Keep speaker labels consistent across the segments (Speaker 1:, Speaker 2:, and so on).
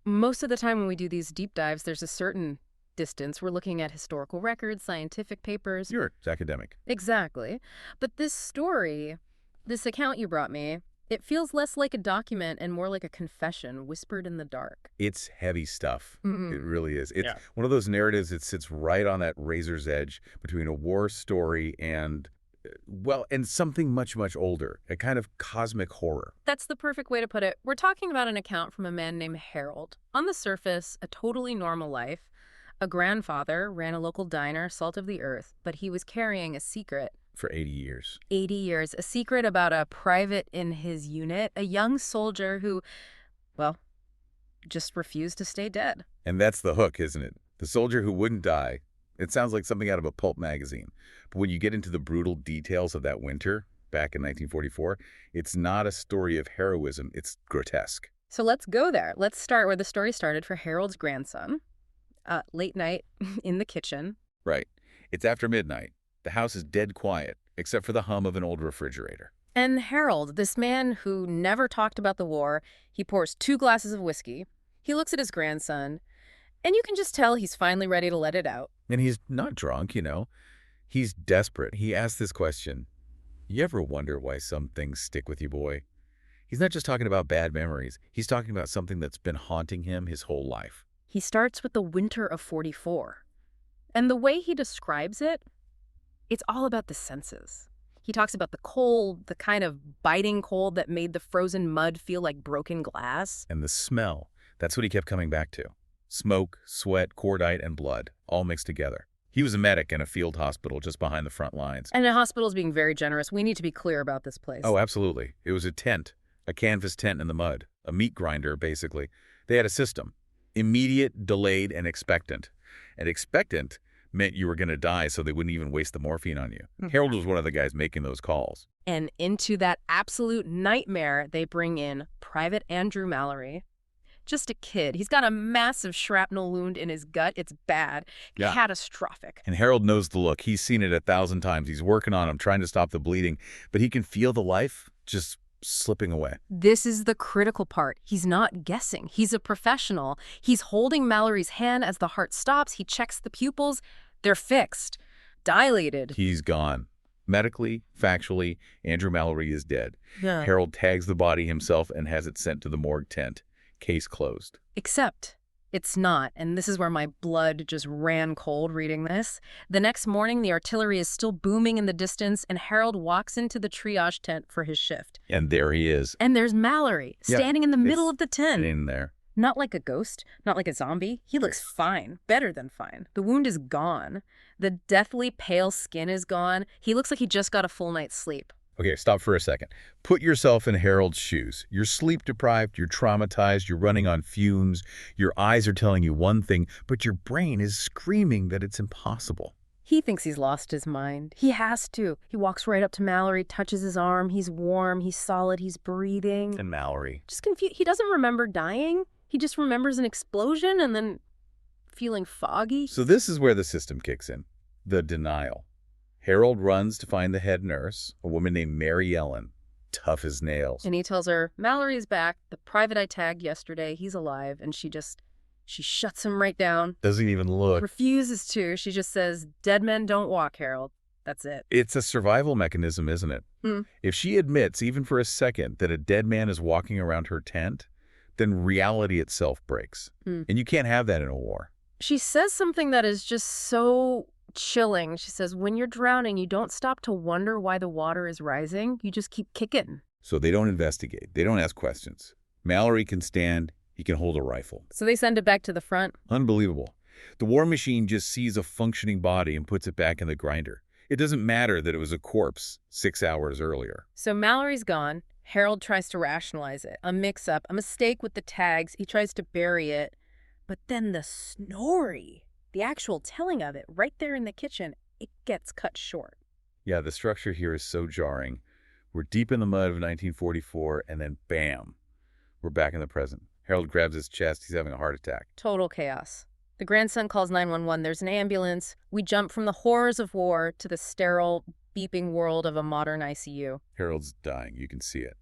Speaker 1: Most of the time when we do these deep dives, there's a certain distance. We're looking at historical records, scientific papers.
Speaker 2: Sure, it's academic.
Speaker 1: Exactly. But this story, this account you brought me, it feels less like a document and more like a confession whispered in the dark.
Speaker 2: It's heavy stuff.
Speaker 1: Mm-hmm.
Speaker 2: It really is. It's one of those narratives that sits right on that razor's edge between a war story and, and something much, much older, a kind of cosmic horror.
Speaker 1: That's the perfect way to put it. We're talking about an account from a man named Harold. On the surface, a totally normal life. A grandfather, ran a local diner, salt of the earth, but he was carrying a secret.
Speaker 2: For 80 years.
Speaker 1: 80 years. A secret about a private in his unit, a young soldier who, just refused to stay dead.
Speaker 2: And that's the hook, isn't it? The soldier who wouldn't die. It sounds like something out of a pulp magazine. But when you get into the brutal details of that winter, back in 1944, it's not a story of heroism, it's grotesque.
Speaker 1: So let's go there. Let's start where the story started for Harold's grandson. Late night in the kitchen.
Speaker 2: Right. It's after midnight. The house is dead quiet, except for the hum of an old refrigerator.
Speaker 1: And Harold, this man who never talked about the war, he pours 2 glasses of whiskey. He looks at his grandson, and you can just tell he's finally ready to let it out.
Speaker 2: And he's not drunk, He's desperate. He asks this question. You ever wonder why some things stick with you, boy? He's not just talking about bad memories. He's talking about something that's been haunting him his whole life.
Speaker 1: He starts with the winter of 44. And the way he describes it, it's all about the senses. He talks about the cold, the kind of biting cold that made the frozen mud feel like broken glass.
Speaker 2: And the smell. That's what he kept coming back to. Smoke, sweat, cordite, and blood, all mixed together. He was a medic in a field hospital just behind the front lines.
Speaker 1: And the hospital's being very generous. We need to be clear about this place.
Speaker 2: Oh, absolutely. It was a tent, a canvas tent in the mud, a meat grinder, basically. They had a system. Immediate, delayed, and expectant. And expectant meant you were going to die, so they wouldn't even waste the morphine on you. Harold was one of the guys making those calls.
Speaker 1: And into that absolute nightmare, they bring in Private Mallerie. Just a kid. He's got a massive shrapnel wound in his gut. It's bad.
Speaker 2: Yeah.
Speaker 1: Catastrophic.
Speaker 2: And Harold knows the look. He's seen it 1,000 times. He's working on him, trying to stop the bleeding. But he can feel the life just slipping away.
Speaker 1: This is the critical part. He's not guessing. He's a professional. He's holding Mallory's hand as the heart stops. He checks the pupils. They're fixed. Dilated.
Speaker 2: He's gone. Medically, factually, Andrew Mallerie is dead.
Speaker 1: Yeah.
Speaker 2: Harold tags the body himself and has it sent to the morgue tent. Case closed.
Speaker 1: Except it's not, and this is where my blood just ran cold reading this. The next morning, the artillery is still booming in the distance, and Harold walks into the triage tent for his shift.
Speaker 2: And there he is.
Speaker 1: And there's Mallory, standing in the middle of the tent.
Speaker 2: In there.
Speaker 1: Not like a ghost, not like a zombie. He looks fine, better than fine. The wound is gone. The deathly pale skin is gone. He looks like he just got a full night's sleep.
Speaker 2: Okay, stop for a second. Put yourself in Harold's shoes. You're sleep-deprived, you're traumatized, you're running on fumes, your eyes are telling you one thing, but your brain is screaming that it's impossible.
Speaker 1: He thinks he's lost his mind. He has to. He walks right up to Mallory, touches his arm. He's warm, he's solid, he's breathing.
Speaker 2: And Mallory.
Speaker 1: Just confused. He doesn't remember dying. He just remembers an explosion and then feeling foggy.
Speaker 2: So this is where the system kicks in. The denial. Harold runs to find the head nurse, a woman named Mary Ellen, tough as nails.
Speaker 1: And he tells her, Mallory's back. The private I tagged yesterday, he's alive. And she shuts him right down.
Speaker 2: Doesn't even look.
Speaker 1: Refuses to. She just says, dead men don't walk, Harold. That's it.
Speaker 2: It's a survival mechanism, isn't it? If she admits, even for a second, that a dead man is walking around her tent, then reality itself breaks. And you can't have that in a war.
Speaker 1: She says something that is just so chilling. She says, when you're drowning, you don't stop to wonder why the water is rising. You just keep kicking.
Speaker 2: So they don't investigate. They don't ask questions. Mallory can stand. He can hold a rifle.
Speaker 1: So they send it back to the front.
Speaker 2: Unbelievable. The war machine just sees a functioning body and puts it back in the grinder. It doesn't matter that it was a corpse 6 hours earlier.
Speaker 1: So Mallory's gone. Harold tries to rationalize it. A mix-up, a mistake with the tags. He tries to bury it. But then the story, the actual telling of it, right there in the kitchen, it gets cut short.
Speaker 2: Yeah, the structure here is so jarring. We're deep in the mud of 1944, and then bam, we're back in the present. Harold grabs his chest. He's having a heart attack.
Speaker 1: Total chaos. The grandson calls 911. There's an ambulance. We jump from the horrors of war to the sterile, beeping world of a modern ICU.
Speaker 2: Harold's dying. You can see it.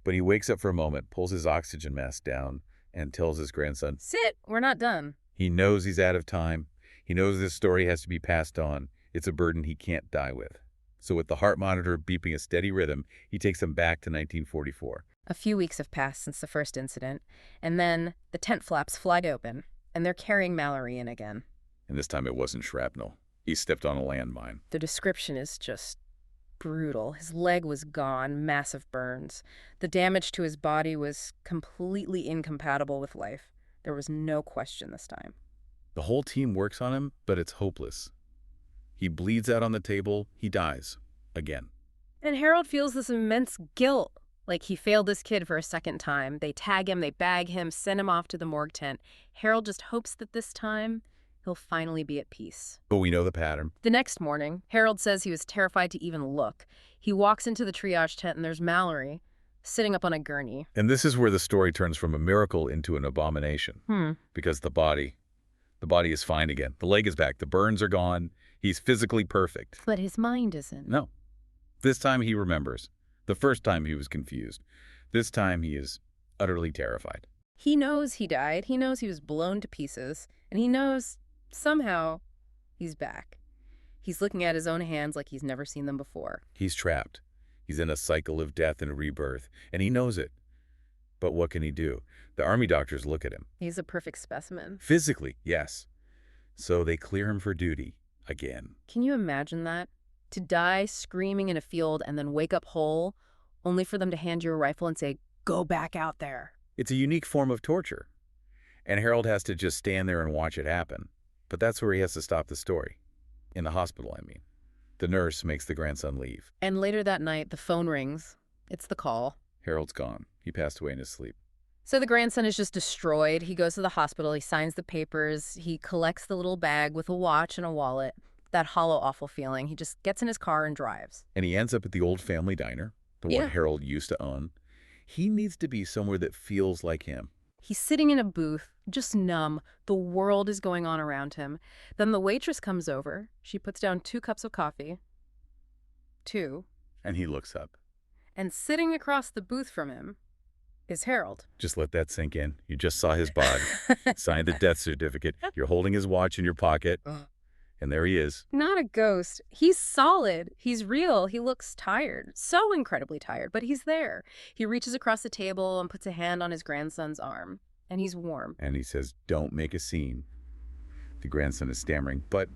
Speaker 2: But he wakes up for a moment, pulls his oxygen mask down, and tells his grandson,
Speaker 1: "Sit, we're not done."
Speaker 2: he knows he's out of time. He knows this story has to be passed on. It's a burden he can't die with. So with the heart monitor beeping a steady rhythm, he takes him back to 1944.
Speaker 1: A few weeks have passed since the first incident, and then the tent flaps fly open, and they're carrying Mallory in again.
Speaker 2: And this time it wasn't shrapnel. He stepped on a landmine.
Speaker 1: The description is just brutal. His leg was gone, massive burns. The damage to his body was completely incompatible with life. There was no question this time.
Speaker 2: The whole team works on him, but it's hopeless. He bleeds out on the table. He dies. Again.
Speaker 1: And Harold feels this immense guilt, like he failed this kid for a second time. They tag him, they bag him, send him off to the morgue tent. Harold just hopes that this time he'll finally be at peace.
Speaker 2: But we know the pattern.
Speaker 1: The next morning, Harold says he was terrified to even look. He walks into the triage tent and there's Mallory sitting up on a gurney.
Speaker 2: And this is where the story turns from a miracle into an abomination. Because the body is fine again. The leg is back. The burns are gone. He's physically perfect.
Speaker 1: But his mind isn't.
Speaker 2: No. This time he remembers. The first time he was confused. This time he is utterly terrified.
Speaker 1: He knows he died. He knows he was blown to pieces. And he knows somehow he's back. He's looking at his own hands like he's never seen them before.
Speaker 2: He's trapped. He's in a cycle of death and rebirth. And he knows it. But what can he do? The army doctors look at him.
Speaker 1: He's a perfect specimen.
Speaker 2: Physically, yes. So they clear him for duty. Again.
Speaker 1: Can you imagine that? To die screaming in a field and then wake up whole, only for them to hand you a rifle and say, "Go back out there."
Speaker 2: It's a unique form of torture. And Harold has to just stand there and watch it happen. But that's where he has to stop the story. In the hospital, I mean. The nurse makes the grandson leave.
Speaker 1: And later that night, the phone rings. It's the call.
Speaker 2: Harold's gone. He passed away in his sleep.
Speaker 1: So the grandson is just destroyed. He goes to the hospital. He signs the papers. He collects the little bag with a watch and a wallet. That hollow, awful feeling. He just gets in his car and drives.
Speaker 2: And he ends up at the old family diner, the one Harold used to own. He needs to be somewhere that feels like him.
Speaker 1: He's sitting in a booth, just numb. The world is going on around him. Then the waitress comes over. She puts down 2 cups of coffee. 2.
Speaker 2: And he looks up.
Speaker 1: And sitting across the booth from him is Harold.
Speaker 2: Just let that sink in. You just saw his body. Signed the death certificate. You're holding his watch in your pocket. And there he is.
Speaker 1: Not a ghost. He's solid. He's real. He looks tired. So incredibly tired, but he's there. He reaches across the table and puts a hand on his grandson's arm. And he's warm.
Speaker 2: And he says, "Don't make a scene." The grandson is stammering, "But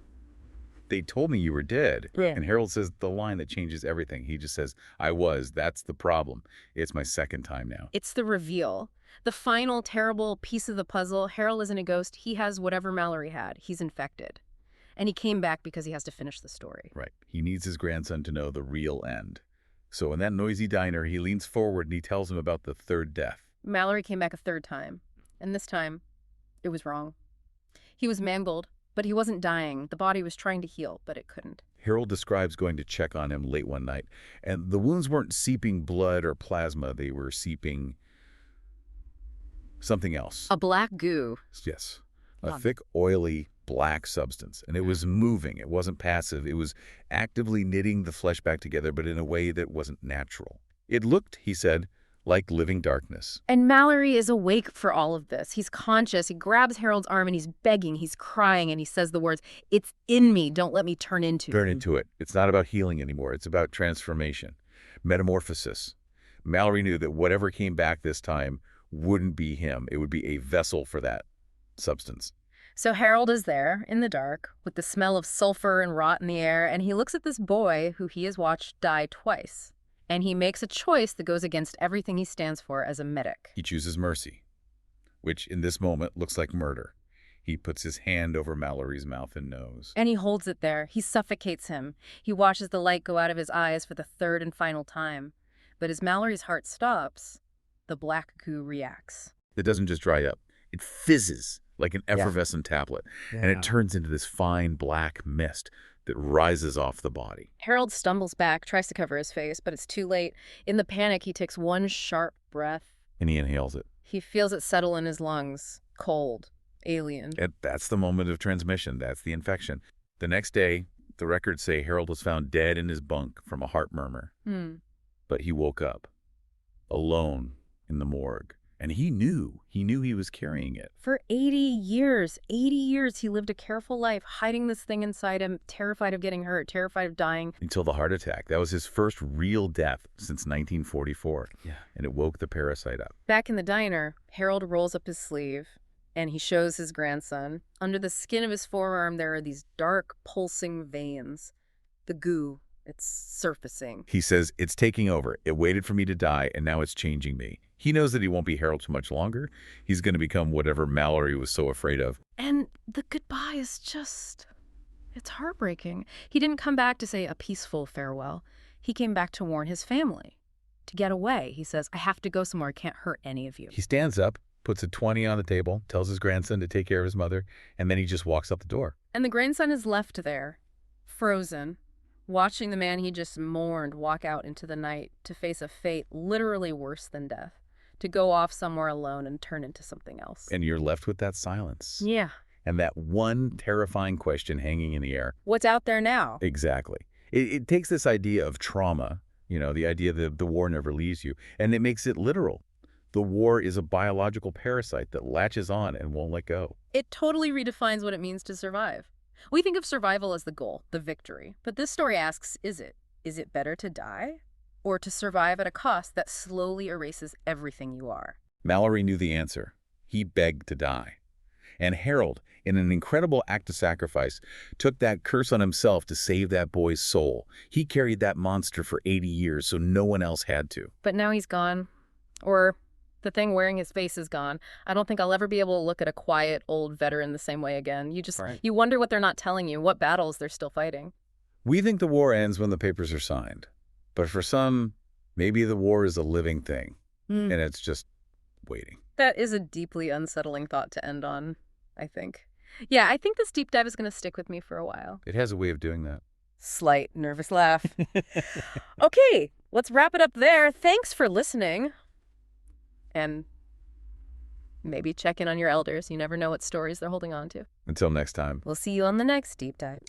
Speaker 2: they told me you were dead."
Speaker 1: Yeah.
Speaker 2: And Harold says the line that changes everything. He just says, "I was. That's the problem. It's my second time now."
Speaker 1: It's the reveal. The final terrible piece of the puzzle. Harold isn't a ghost. He has whatever Mallory had. He's infected. And he came back because he has to finish the story.
Speaker 2: Right. He needs his grandson to know the real end. So in that noisy diner, he leans forward and he tells him about the third death.
Speaker 1: Mallory came back a third time. And this time, it was wrong. He was mangled, but he wasn't dying. The body was trying to heal, but it couldn't.
Speaker 2: Harold describes going to check on him late one night. And the wounds weren't seeping blood or plasma. They were seeping something else.
Speaker 1: A black goo.
Speaker 2: Yes. A thick, oily, black substance. And it was moving. It wasn't passive. It was actively knitting the flesh back together, but in a way that wasn't natural. It looked, he said, like living darkness.
Speaker 1: And Mallory is awake for all of this. He's conscious. He grabs Harold's arm and he's begging. He's crying and he says the words, "It's in me. Don't let me turn into it."
Speaker 2: Turn into it. It's not about healing anymore. It's about transformation, metamorphosis. Mallory knew that whatever came back this time wouldn't be him. It would be a vessel for that substance.
Speaker 1: So Harold is there in the dark with the smell of sulfur and rot in the air, and he looks at this boy who he has watched die twice. And he makes a choice that goes against everything he stands for as a medic.
Speaker 2: He chooses mercy, which in this moment looks like murder. He puts his hand over Mallory's mouth and nose.
Speaker 1: And he holds it there. He suffocates him. He watches the light go out of his eyes for the third and final time. But as Mallory's heart stops, the black goo reacts.
Speaker 2: It doesn't just dry up. It fizzes like an effervescent tablet. And it turns into this fine black mist that rises off the body.
Speaker 1: Harold stumbles back, tries to cover his face, but it's too late. In the panic, he takes one sharp breath.
Speaker 2: And he inhales it.
Speaker 1: He feels it settle in his lungs. Cold. Alien.
Speaker 2: And that's the moment of transmission. That's the infection. The next day, the records say Harold was found dead in his bunk from a heart murmur. But he woke up, alone in the morgue, And he knew he was carrying it.
Speaker 1: For 80 years he lived a careful life, hiding this thing inside him, terrified of getting hurt, terrified of dying.
Speaker 2: Until the heart attack. That was his first real death since 1944.
Speaker 3: Yeah.
Speaker 2: And it woke the parasite up.
Speaker 1: Back in the diner, Harold rolls up his sleeve and he shows his grandson. Under the skin of his forearm, there are these dark, pulsing veins. The goo, it's surfacing.
Speaker 2: He says, it's taking over. It waited for me to die, and now it's changing me. He knows that he won't be Harold too much longer. He's going to become whatever Mallory was so afraid of.
Speaker 1: And the goodbye is just... it's heartbreaking. He didn't come back to say a peaceful farewell. He came back to warn his family. To get away, he says, I have to go somewhere. I can't hurt any of you.
Speaker 2: He stands up, puts a 20 on the table, tells his grandson to take care of his mother, and then he just walks out the door.
Speaker 1: And the grandson is left there, frozen, watching the man he just mourned walk out into the night to face a fate literally worse than death, to go off somewhere alone and turn into something else.
Speaker 2: And you're left with that silence.
Speaker 1: Yeah.
Speaker 2: And that one terrifying question hanging in the air.
Speaker 1: What's out there now?
Speaker 2: Exactly. It takes this idea of trauma, the idea that the war never leaves you, and it makes it literal. The war is a biological parasite that latches on and won't let go.
Speaker 1: It totally redefines what it means to survive. We think of survival as the goal, the victory. But this story asks, is it? Is it better to die? Or to survive at a cost that slowly erases everything you are?
Speaker 2: Mallory knew the answer. He begged to die. And Harold, in an incredible act of sacrifice, took that curse on himself to save that boy's soul. He carried that monster for 80 years so no one else had to.
Speaker 1: But now he's gone. Or the thing wearing his face is gone. I don't think I'll ever be able to look at a quiet old veteran the same way again. You wonder what they're not telling you, what battles they're still fighting.
Speaker 2: We think the war ends when the papers are signed. But for some, maybe the war is a living thing. And it's just waiting.
Speaker 1: That is a deeply unsettling thought to end on, I think. Yeah, I think this deep dive is going to stick with me for a while.
Speaker 2: It has a way of doing that.
Speaker 1: Slight nervous laugh. Okay, let's wrap it up there. Thanks for listening. And maybe check in on your elders. You never know what stories they're holding on to.
Speaker 2: Until next time.
Speaker 1: We'll see you on the next deep dive.